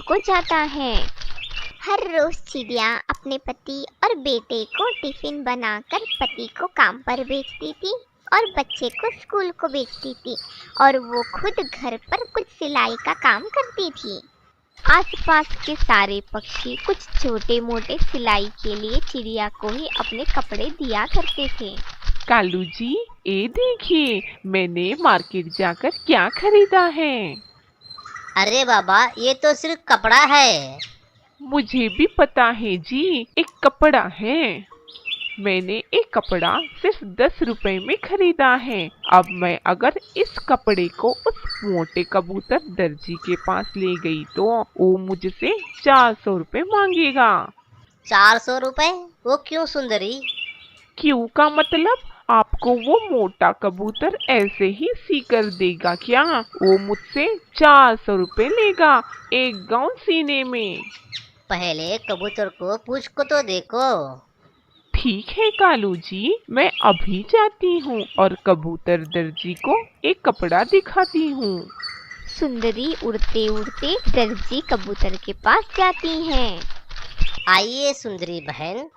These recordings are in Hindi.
को जाता है। हर रोज चिड़िया अपने पति और बेटे को टिफिन बनाकर पति को काम पर भेजती थी और बच्चे को स्कूल को भेजती थी और वो खुद घर पर कुछ सिलाई का काम करती थी। आसपास के सारे पक्षी कुछ छोटे मोटे सिलाई के लिए चिड़िया को ही अपने कपड़े दिया करते थे। कालू जी, ये देखिए मैंने मार्केट जाकर क्या खरीदा है। अरे बाबा, ये तो सिर्फ कपड़ा है। मुझे भी पता है जी, एक कपड़ा है। मैंने एक कपड़ा सिर्फ 10 रुपए में खरीदा है। अब मैं अगर इस कपड़े को उस मोटे कबूतर दर्जी के पास ले गई तो वो मुझसे 400 रुपए मांगेगा। 400 रुपए? वो क्यों सुंदरी? क्यों का मतलब, आपको वो मोटा कबूतर ऐसे ही सी कर देगा क्या? वो मुझसे 400 रुपए लेगा एक गाउन सीने में। पहले कबूतर को पूछ को तो देखो। ठीक है कालू जी, मैं अभी जाती हूँ और कबूतर दर्जी को एक कपड़ा दिखाती हूँ। सुंदरी उड़ते उड़ते दर्जी कबूतर के पास जाती है। आइए सुंदरी बहन।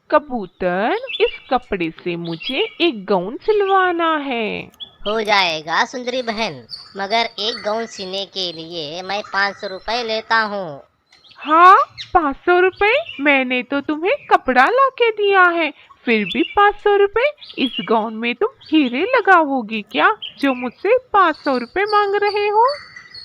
कबूतर, इस कपड़े से मुझे एक गाउन सिलवाना है। हो जाएगा सुंदरी बहन, मगर एक गाउन सीने के लिए मैं 500 रुपए लेता हूँ। हाँ, 500 रुपए? मैंने तो तुम्हें कपड़ा ला के दिया है, फिर भी 500 रुपए? इस गाउन में तुम हीरे लगाओगी क्या, जो मुझसे 500 रुपए मांग रहे हो?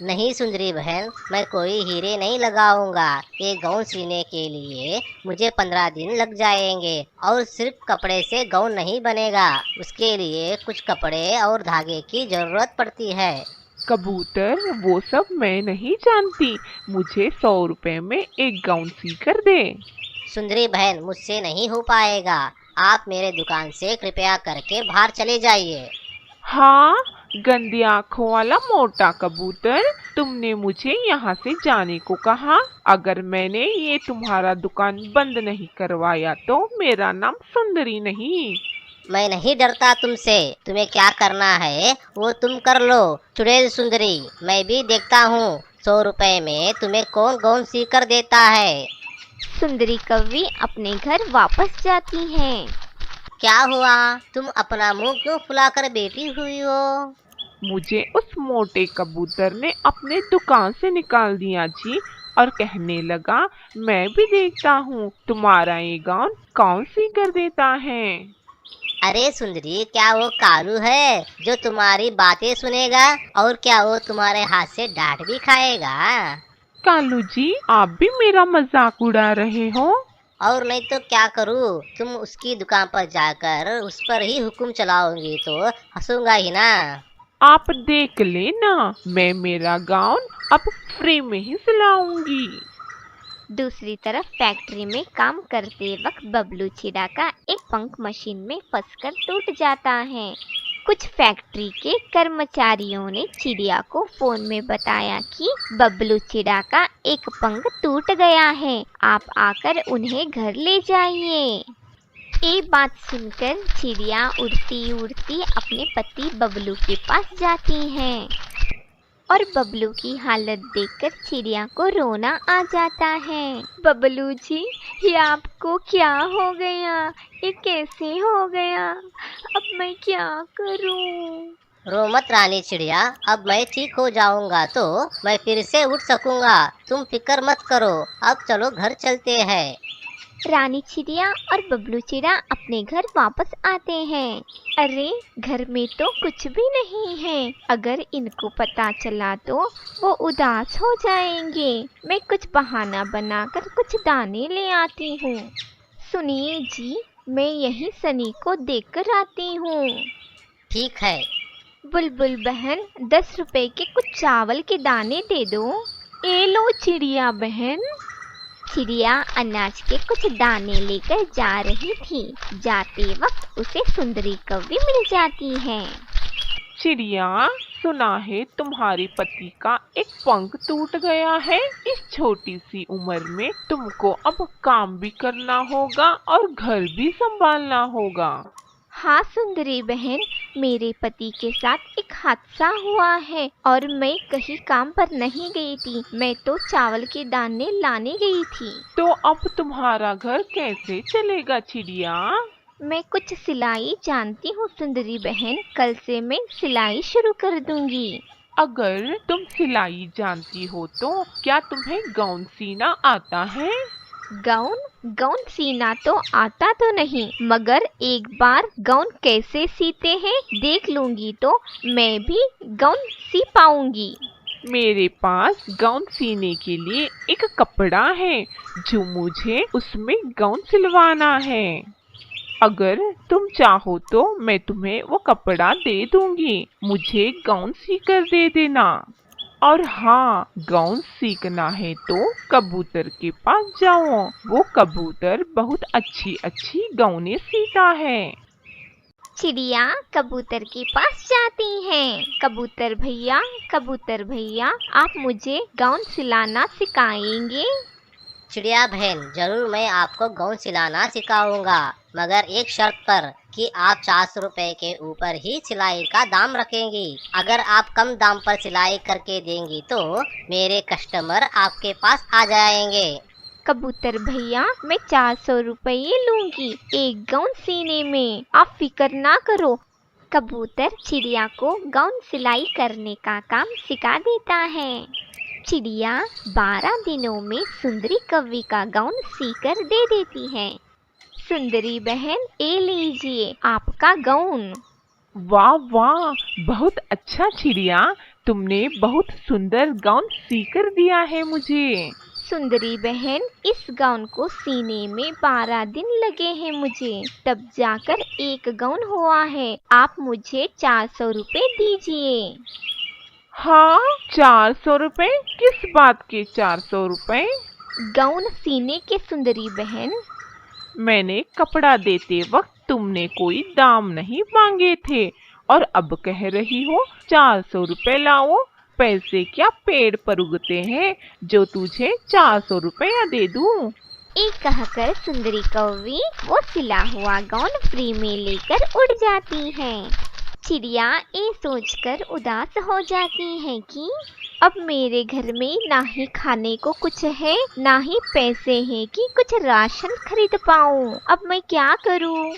नहीं सुंदरी बहन, मैं कोई हीरे नहीं लगाऊंगा। ये गाउन सीने के लिए मुझे 15 दिन लग जाएंगे और सिर्फ कपड़े से गाउन नहीं बनेगा। उसके लिए कुछ कपड़े और धागे की जरूरत पड़ती है। कबूतर, वो सब मैं नहीं जानती, मुझे 100 रुपए में एक गाउन सी कर दे। सुंदरी बहन, मुझसे नहीं हो पाएगा। आप मेरे दुकान से कृपया करके बाहर चले जाइए। हाँ, गंदी आँखों वाला मोटा कबूतर, तुमने मुझे यहाँ से जाने को कहा। अगर मैंने ये तुम्हारा दुकान बंद नहीं करवाया तो मेरा नाम सुंदरी नहीं। मैं नहीं डरता तुमसे। तुम्हें क्या करना है वो तुम कर लो। चुड़ैल सुंदरी, मैं भी देखता हूँ 100 रुपए में तुम्हें कौन गाउन सी कर देता है। सुंदरी कौवी अपने घर वापस जाती है। क्या हुआ? तुम अपना मुंह क्यों फुलाकर बैठी हुई हो? मुझे उस मोटे कबूतर ने अपने दुकान से निकाल दिया जी, और कहने लगा मैं भी देखता हूँ तुम्हारा ये गाउन कौन सी कर देता है। अरे सुंदरी, क्या वो कालू है जो तुम्हारी बातें सुनेगा? और क्या वो तुम्हारे हाथ से डांट भी खाएगा? कालू जी, आप भी मेरा मजाक उड़ा रहे हो। और नहीं तो क्या करूँ? तुम उसकी दुकान पर जाकर उस पर ही हुक्म चलाओगी तो हंसूंगा ही ना। आप देख लेना, मैं मेरा गाउन अब फ्री में ही सिलाऊंगी। दूसरी तरफ फैक्ट्री में काम करते वक्त बबलू चिड़ा का एक पंख मशीन में फंसकर टूट जाता है। कुछ फैक्ट्री के कर्मचारियों ने चिड़िया को फोन में बताया कि बबलू चिड़ा का एक पंख टूट गया है, आप आकर उन्हें घर ले जाइए। ये बात सुनकर चिड़िया उड़ती उड़ती अपने पति बबलू के पास जाती है और बबलू की हालत देखकर चिड़िया को रोना आ जाता है। बबलू जी, ये आपको क्या हो गया? ये कैसे हो गया? अब मैं क्या करूं? रो मत रानी चिड़िया, अब मैं ठीक हो जाऊंगा तो मैं फिर से उठ सकूंगा। तुम फिक्र मत करो, अब चलो घर चलते हैं। रानी चिड़िया और बबलू चिड़ा अपने घर वापस आते हैं। अरे, घर में तो कुछ भी नहीं है। अगर इनको पता चला तो वो उदास हो जाएंगे। मैं कुछ बहाना बनाकर कुछ दाने ले आती हूँ। सुनिए जी, मैं यही सनी को देखकर आती हूँ। ठीक है। बुलबुल बहन, 10 रुपए के कुछ चावल के दाने दे दो। ए लो चिड़िया बहन। चिड़िया अनाज के कुछ दाने लेकर जा रही थी। जाते वक्त उसे सुंदरी कौवी मिल जाती है। चिड़िया, सुना है तुम्हारे पति का एक पंख टूट गया है। इस छोटी सी उम्र में तुमको अब काम भी करना होगा और घर भी संभालना होगा। हाँ सुंदरी बहन, मेरे पति के साथ एक हादसा हुआ है और मैं कहीं काम पर नहीं गई थी। मैं तो चावल के दाने लाने गई थी। तो अब तुम्हारा घर कैसे चलेगा चिड़िया? मैं कुछ सिलाई जानती हूँ सुंदरी बहन, कल से मैं सिलाई शुरू कर दूंगी। अगर तुम सिलाई जानती हो तो क्या तुम्हें गाउन सीना आता है? गाउन सीना तो आता तो नहीं, मगर एक बार गाउन कैसे सीते हैं देख लूंगी तो मैं भी गाउन सी पाऊंगी। मेरे पास गाउन सीने के लिए एक कपड़ा है जो मुझे उसमें गाउन सिलवाना है। अगर तुम चाहो तो मैं तुम्हें वो कपड़ा दे दूंगी, मुझे गाउन सी कर दे देना। और हाँ, गाउन सीखना है तो कबूतर के पास जाओ, वो कबूतर बहुत अच्छी अच्छी गाउनें सीता है। चिड़िया कबूतर के पास जाती हैं। कबूतर भैया, आप मुझे गाउन सिलाना सिखाएंगे? चिड़िया बहन, जरूर मैं आपको गाउन सिलाना सिखाऊंगा, मगर एक शर्त पर कि आप 400 रुपए के ऊपर ही सिलाई का दाम रखेंगी। अगर आप कम दाम पर सिलाई करके देंगी तो मेरे कस्टमर आपके पास आ जाएंगे। कबूतर भैया, मैं 400 रुपये लूंगी एक गाउन सीने में, आप फिक्र ना करो। कबूतर चिड़िया को गाउन सिलाई करने का काम सिखा देता है। चिड़िया 12 दिनों में सुंदरी कौवी का गाउन सीकर दे देती है। सुंदरी बहन, ये लीजिए आपका गाउन। वाह वाह, बहुत अच्छा चिड़िया, तुमने बहुत सुंदर गाउन सीकर दिया है मुझे। सुंदरी बहन, इस गाउन को सीने में 12 दिन लगे हैं मुझे, तब जाकर एक गाउन हुआ है। आप मुझे 400 रुपए दीजिए। हाँ, 400 रुपए? किस बात के 400 रुपए? गाउन सीने के सुंदरी बहन। मैंने कपड़ा देते वक्त तुमने कोई दाम नहीं मांगे थे और अब कह रही हो 400 रुपए लाओ। पैसे क्या पेड़ पर उगते हैं जो तुझे 400 रुपया दे दूं? एक कहकर सुंदरी कौवी वो सिला हुआ गाउन फ्री में लेकर उड़ जाती है। चिड़िया ये सोचकर उदास हो जाती है कि अब मेरे घर में ना ही खाने को कुछ है, ना ही पैसे हैं कि कुछ राशन खरीद पाऊं। अब मैं क्या करूं?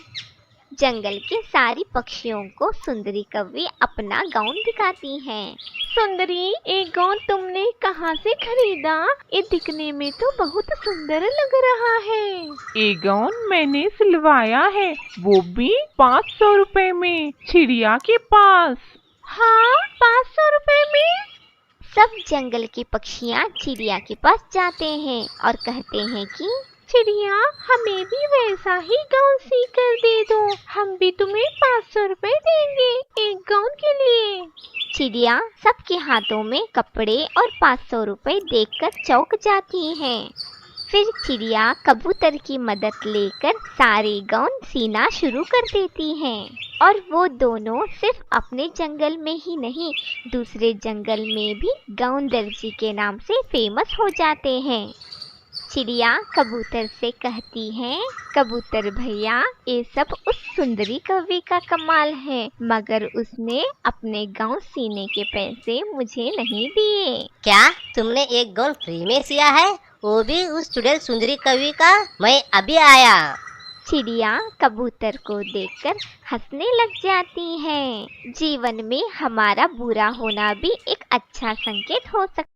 जंगल के सारी पक्षियों को सुंदरी कौवी अपना गाउन दिखाती है। सुंदरी, ये गाउन तुमने कहाँ से खरीदा? ये दिखने में तो बहुत सुंदर लग रहा है। ये गाउन मैंने सिलवाया है, वो भी 500 रुपए में, चिड़िया के पास। हाँ, 500 रुपए में? सब जंगल की पक्षियाँ चिड़िया के पास जाते हैं और कहते हैं कि चिड़िया, हमें भी वैसा ही गाउन सी कर दे दो, हम भी तुम्हें 500 रुपए देंगे एक गाउन के लिए। चिड़िया सबके हाथों में कपड़े और 500 रुपए देखकर चौंक जाती है। फिर चिड़िया कबूतर की मदद लेकर सारे गाउन सीना शुरू कर देती है और वो दोनों सिर्फ अपने जंगल में ही नहीं, दूसरे जंगल में भी गाउन दर्जी के नाम से फेमस हो जाते हैं। चिड़िया कबूतर से कहती है, कबूतर भैया, ये सब उस सुंदरी कौवी का कमाल है, मगर उसने अपने गाउन सीने के पैसे मुझे नहीं दिए। क्या तुमने एक गाउन फ्री में सिया है, वो भी उस चुड़ैल सुंदरी कवि का? मैं अभी आया। चिड़िया कबूतर को देखकर हंसने लग जाती है। जीवन में हमारा बुरा होना भी एक अच्छा संकेत हो सकता